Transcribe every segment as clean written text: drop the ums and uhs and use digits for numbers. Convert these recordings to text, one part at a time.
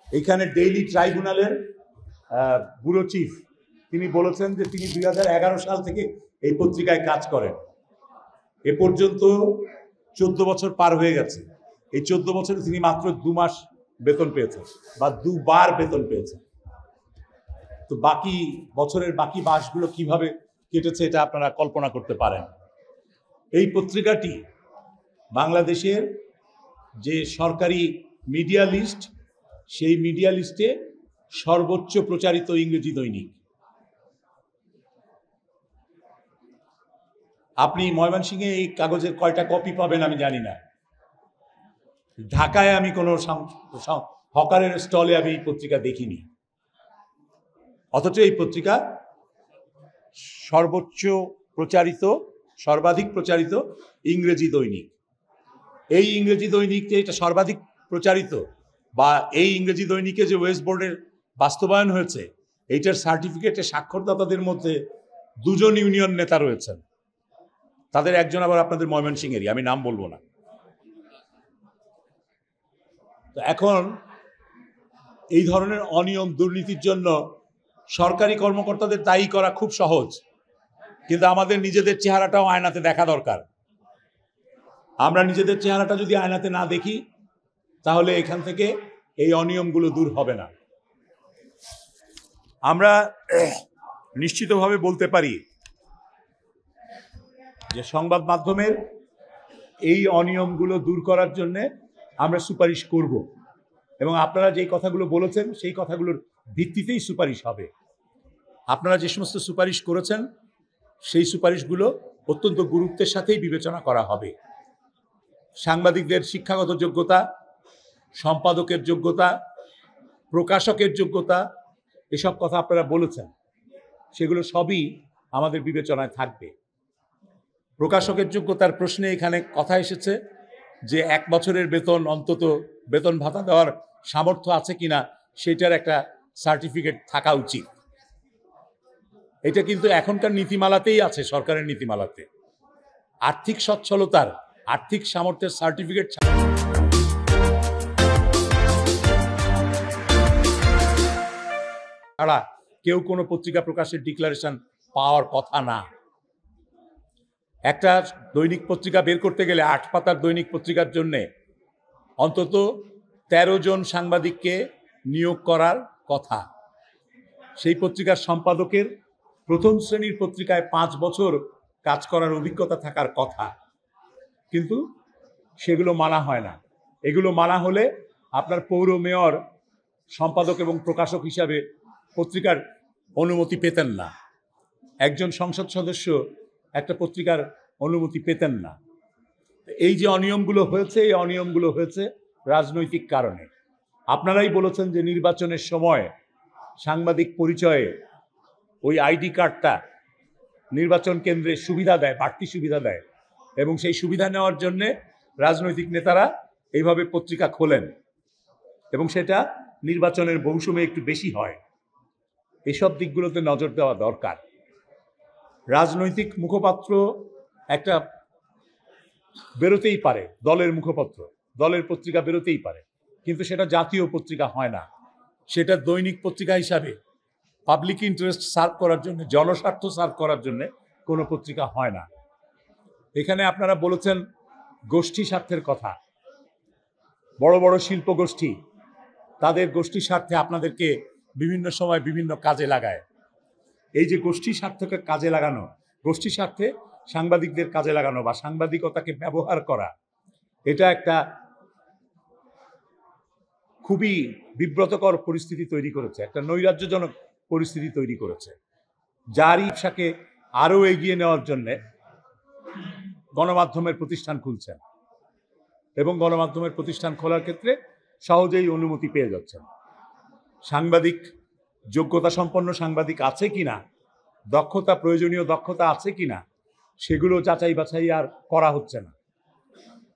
এখানে ডেইলি ট্রাইব্যুনালের bureau chief তিনি বলেছেন যে তিনি 2011 সাল থেকে এই পত্রিকায় কাজ করেন। এ পর্যন্ত 14 বছর পার হয়ে গেছে। এই 14 বছরে তিনি মাত্র 2 মাস বেতন পেয়েছেন বা 2 বার বেতন পেয়েছেন। তো বাকি বছরের বাকি মাসগুলো কিভাবে কেটেছে এটা আপনারা কল্পনা করতে পারেন। এই পত্রিকাটি বাংলাদেশের যে সরকারি মিডিয়া লিস্ট, সেই মিডিয়া লিস্টে সর্বোচ্চ প্রচারিত ইংরেজি দৈনিক। আপনি ময়মনসিংহে এই কাগজের কয়টা কপি পাবেন আমি জানি না। ঢাকায় আমি কোনো হকারের স্টলে আমি এই পত্রিকা দেখিনি, অথচ এই পত্রিকা সর্বাধিক প্রচারিত ইংরেজি দৈনিক। এই ইংরেজি দৈনিক যে এটা সর্বাধিক প্রচারিত বা এই ইংরেজি দৈনিকে যে ওয়েস্ট বোর্ডের বাস্তবায়ন হয়েছে, এইটার সার্টিফিকেটে স্বাক্ষরদাতাদের মধ্যে 2 জন ইউনিয়ন নেতা রয়েছেন। তাদের একজন আবার আপনাদের ময়মনসিংহেরই, আমি নাম বলবো না। তো এখন এই ধরনের অনিয়ম দুর্নীতির জন্য সরকারি কর্মকর্তাদের দায়ী করা খুব সহজ, কিন্তু আমাদের নিজেদের চেহারাটাও আয়নাতে দেখা দরকার। আমরা নিজেদের চেহারাটা যদি আয়নাতে না দেখি তাহলে এখান থেকে এই অনিয়মগুলো দূর হবে না। আমরা নিশ্চিতভাবে বলতে পারি যে সংবাদ মাধ্যমের এই অনিয়মগুলো দূর করার জন্য আমরা সুপারিশ করব, এবং আপনারা যেই কথাগুলো বলেছেন সেই কথাগুলোর ভিত্তিতেই সুপারিশ হবে। আপনারা যে সমস্ত সুপারিশ করেছেন সেই সুপারিশগুলো অত্যন্ত গুরুত্বের সাথেই বিবেচনা করা হবে। সাংবাদিকদের শিক্ষাগত যোগ্যতা, সম্পাদকের যোগ্যতা, প্রকাশকের যোগ্যতা, এসব কথা আপনারা বলেছেন, সেগুলো সবই আমাদের বিবেচনায় থাকবে। প্রকাশকের যোগ্যতার প্রশ্নে এখানে কথা এসেছে যে 1 বছরের বেতন, অন্তত বেতন ভাতা দেওয়ার সামর্থ্য আছে কিনা সেটার একটা সার্টিফিকেট থাকা উচিত। এটা কিন্তু এখনকার নীতিমালাতেই আছে, সরকারের নীতিমালাতে। আর্থিক সচ্ছলতার, আর্থিক সামর্থ্যের সার্টিফিকেট ছাড়া কেউ কোনো পত্রিকা প্রকাশের ডিক্লারেশন পাওয়ার কথা না। একটা দৈনিক পত্রিকা বের করতে গেলে 8 পাতার দৈনিক পত্রিকার জন্যে অন্তত 13 জন সাংবাদিককে নিয়োগ করার কথা। সেই পত্রিকার সম্পাদকের প্রথম শ্রেণীর পত্রিকায় 5 বছর কাজ করার অভিজ্ঞতা থাকার কথা, কিন্তু সেগুলো মানা হয় না। এগুলো মানা হলে আপনার পৌর মেয়র সম্পাদক এবং প্রকাশক হিসাবে পত্রিকার অনুমতি পেতেন না, একজন সংসদ সদস্য একটা পত্রিকার অনুমতি পেতেন না। এই যে অনিয়মগুলো হয়েছে, এই অনিয়মগুলো হয়েছে রাজনৈতিক কারণে। আপনারাই বলেছেন যে নির্বাচনের সময় সাংবাদিক পরিচয়ে ওই আইডি কার্ডটা নির্বাচন কেন্দ্রে সুবিধা দেয়, বাড়তি সুবিধা দেয়, এবং সেই সুবিধা নেওয়ার জন্যে রাজনৈতিক নেতারা এইভাবে পত্রিকা খোলেন এবং সেটা নির্বাচনের মৌসুমে একটু বেশি হয়। এসব দিকগুলোতে নজর দেওয়া দরকার। রাজনৈতিক মুখপাত্র একটা বেরোতেই পারে, দলের মুখপত্র, দলের পত্রিকা বেরোতেই পারে, কিন্তু সেটা জাতীয় পত্রিকা হয় না। সেটা দৈনিক পত্রিকা হিসাবে পাবলিক ইন্টারেস্ট সার্ভ করার জন্য, জনস্বার্থ সার্ভ করার জন্য কোনো পত্রিকা হয় না। এখানে আপনারা বলেছেন গোষ্ঠী স্বার্থের কথা। বড় বড় শিল্প গোষ্ঠী তাদের গোষ্ঠী স্বার্থে আপনাদেরকে বিভিন্ন সময় বিভিন্ন কাজে লাগায়। এই যে গোষ্ঠী স্বার্থকে কাজে লাগানো, গোষ্ঠী স্বার্থে সাংবাদিকদের কাজে লাগানো বা সাংবাদিকতাকে ব্যবহার করা, এটা একটা খুবই বিব্রতকর পরিস্থিতি তৈরি করেছে, একটা নৈরাজ্যজনক পরিস্থিতি তৈরি করেছে, যার ব্যবসাকে আরও এগিয়ে নেওয়ার জন্য গণমাধ্যমের প্রতিষ্ঠান খুলছেন এবং গণমাধ্যমের প্রতিষ্ঠান খোলার ক্ষেত্রে সহজেই অনুমতি পেয়ে যাচ্ছেন। সাংবাদিক, যোগ্যতা সম্পন্ন সাংবাদিক আছে কিনা, দক্ষতা, প্রয়োজনীয় দক্ষতা আছে কিনা, সেগুলো যাচাই বাছাই আর করা হচ্ছে না।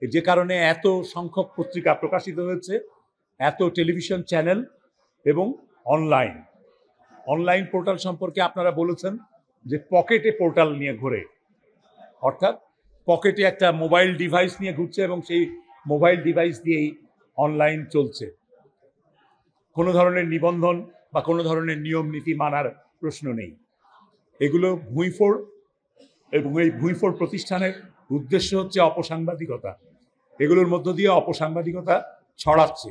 যে কারণে এত সংখ্যক পত্রিকা প্রকাশিত হয়েছে, এত টেলিভিশন চ্যানেল এবং অনলাইন পোর্টাল সম্পর্কে আপনারা বলেছেন যে পকেটে পোর্টাল নিয়ে ঘোরে, অর্থাৎ পকেটে একটা মোবাইল ডিভাইস নিয়ে ঘুরছে এবং সেই মোবাইল ডিভাইস দিয়েই অনলাইন চলছে। কোনো ধরনের নিবন্ধন বা কোনো ধরনের নিয়ম নীতি মানার প্রশ্ন নেই। এগুলো ভুঁইফোড়, এবং এই ভুঁইফোড় প্রতিষ্ঠানের উদ্দেশ্য হচ্ছে অপসাংবাদিকতা। এগুলোর মধ্য দিয়ে অপসাংবাদিকতা ছড়াচ্ছে,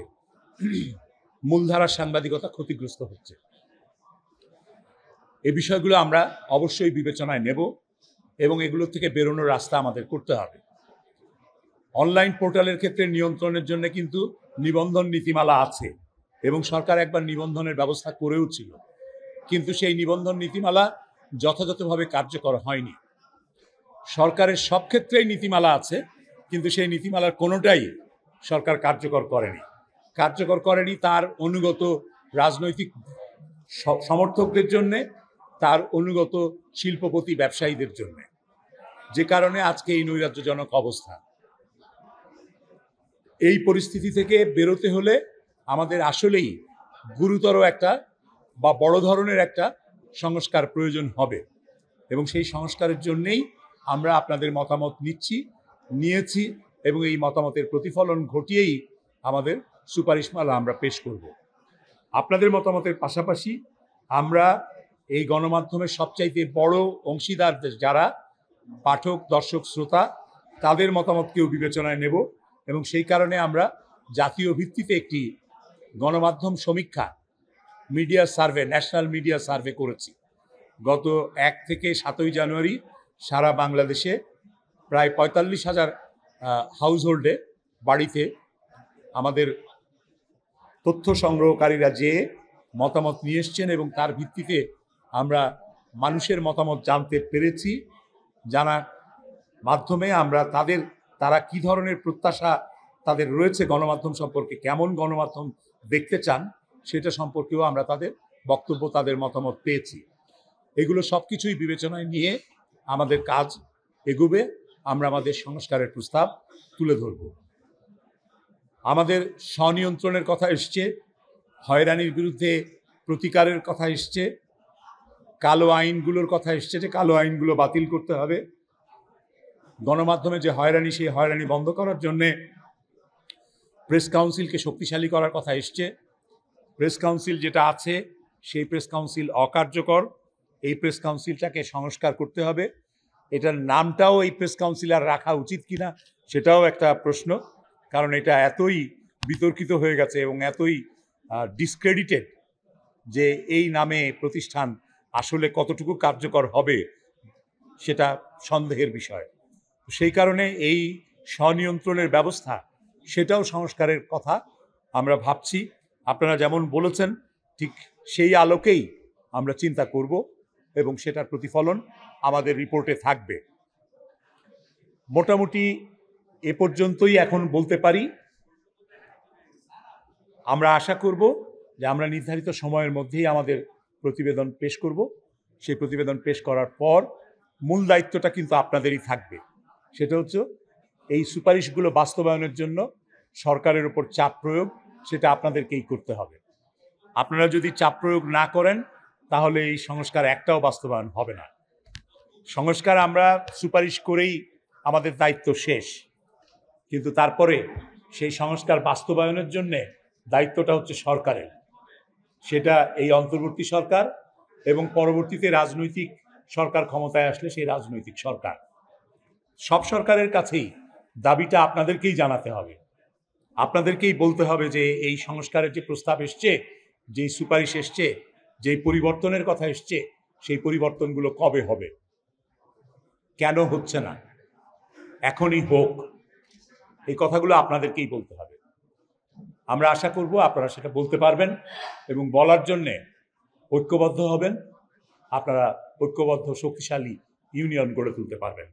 মূলধারার সাংবাদিকতা ক্ষতিগ্রস্ত হচ্ছে। এই বিষয়গুলো আমরা অবশ্যই বিবেচনায় নেব এবং এগুলো থেকে বেরোনোর রাস্তা আমাদের করতে হবে। অনলাইন পোর্টালের ক্ষেত্রে নিয়ন্ত্রণের জন্য কিন্তু নিবন্ধন নীতিমালা আছে এবং সরকার একবার নিবন্ধনের ব্যবস্থা করেও ছিল, কিন্তু সেই নিবন্ধন নীতিমালা যথাযথভাবে কার্যকর হয়নি। সরকারের সব ক্ষেত্রেই নীতিমালা আছে, কিন্তু সেই নীতিমালার কোনোটাই সরকার কার্যকর করেনি তার অনুগত রাজনৈতিক সমর্থকদের জন্যে, তার অনুগত শিল্পপতি ব্যবসায়ীদের জন্য, যে কারণে আজকে এই নৈরাজ্যজনক অবস্থা। এই পরিস্থিতি থেকে বেরোতে হলে আমাদের আসলেই গুরুতর একটা বা বড় ধরনের একটা সংস্কার প্রয়োজন হবে এবং সেই সংস্কারের জন্যেই আমরা আপনাদের মতামত নিয়েছি এবং এই মতামতের প্রতিফলন ঘটিয়েই আমাদের সুপারিশমালা আমরা পেশ করব। আপনাদের মতামতের পাশাপাশি আমরা এই গণমাধ্যমের সবচাইতে বড় অংশীদার যারা পাঠক, দর্শক, শ্রোতা, তাদের মতামতকেও বিবেচনায় নেব এবং সেই কারণে আমরা জাতীয় ভিত্তিতে একটি গণমাধ্যম সমীক্ষা media survey, national media survey করেছি। গত 1 থেকে 7 জানুয়ারি সারা বাংলাদেশে প্রায় 45,000 হাউসহোল্ডে, বাড়িতে আমাদের তথ্য সংগ্রহকারীরা যে মতামত নিয়ে এসছেন এবং তার ভিত্তিতে আমরা মানুষের মতামত জানতে পেরেছি। জানার মাধ্যমে আমরা তারা কি ধরনের প্রত্যাশা তাদের রয়েছে গণমাধ্যম সম্পর্কে, কেমন গণমাধ্যম দেখতে চান, সেটা সম্পর্কেও আমরা তাদের বক্তব্য, তাদের মতামত পেয়েছি। এগুলো সব কিছুই বিবেচনায় নিয়ে আমাদের কাজ এগোবে। আমরা আমাদের সংস্কারের প্রস্তাব তুলে ধরব। আমাদের স্বনিয়ন্ত্রণের কথা এসছে, হয়রানির বিরুদ্ধে প্রতিকারের কথা এসছে, কালো আইনগুলোর কথা এসছে, যে কালো আইনগুলো বাতিল করতে হবে। গণমাধ্যমে যে হয়রানি, সেই হয়রানি বন্ধ করার জন্যে প্রেস কাউন্সিলকে শক্তিশালী করার কথা এসছে। প্রেস কাউন্সিল যেটা আছে সেই প্রেস কাউন্সিল অকার্যকর, এই প্রেস কাউন্সিলটাকে সংস্কার করতে হবে। এটার নামটাও এই প্রেস কাউন্সিল আর রাখা উচিত কিনা সেটাও একটা প্রশ্ন, কারণ এটা এতই বিতর্কিত হয়ে গেছে এবং এতই ডিসক্রেডিটেড যে এই নামে প্রতিষ্ঠান আসলে কতটুকু কার্যকর হবে সেটা সন্দেহের বিষয়। সেই কারণে এই স্বনিয়ন্ত্রণের ব্যবস্থা, সেটাও সংস্কারের কথা আমরা ভাবছি। আপনারা যেমন বলেছেন ঠিক সেই আলোকেই আমরা চিন্তা করব এবং সেটার প্রতিফলন আমাদের রিপোর্টে থাকবে। মোটামুটি এ পর্যন্তই এখন বলতে পারি। আমরা আশা করব যে আমরা নির্ধারিত সময়ের মধ্যেই আমাদের প্রতিবেদন পেশ করব। সেই প্রতিবেদন পেশ করার পর মূল দায়িত্বটা কিন্তু আপনাদেরই থাকবে। সেটা হচ্ছে এই সুপারিশগুলো বাস্তবায়নের জন্য সরকারের উপর চাপ প্রয়োগ, সেটা আপনাদেরকেই করতে হবে। আপনারা যদি চাপ প্রয়োগ না করেন তাহলে এই সংস্কার একটাও বাস্তবায়ন হবে না। সংস্কার আমরা সুপারিশ করেই আমাদের দায়িত্ব শেষ, কিন্তু তারপরে সেই সংস্কার বাস্তবায়নের জন্যে দায়িত্বটা হচ্ছে সরকারের। সেটা এই অন্তর্বর্তী সরকার এবং পরবর্তীতে রাজনৈতিক সরকার ক্ষমতায় আসলে সেই রাজনৈতিক সরকার। সব সরকারের কাছেই দাবিটা আপনাদেরকেই জানাতে হবে, আপনাদেরকেই বলতে হবে যে এই সংস্কারের যে প্রস্তাব এসছে, যেই সুপারিশ এসছে, যেই পরিবর্তনের কথা এসছে, সেই পরিবর্তনগুলো কবে হবে, কেন হচ্ছে না, এখনই হোক। এই কথাগুলো আপনাদেরকেই বলতে হবে। আমরা আশা করব আপনারা সেটা বলতে পারবেন এবং বলার জন্যে ঐক্যবদ্ধ হবেন। আপনারা ঐক্যবদ্ধ শক্তিশালী ইউনিয়ন গড়ে তুলতে পারবেন।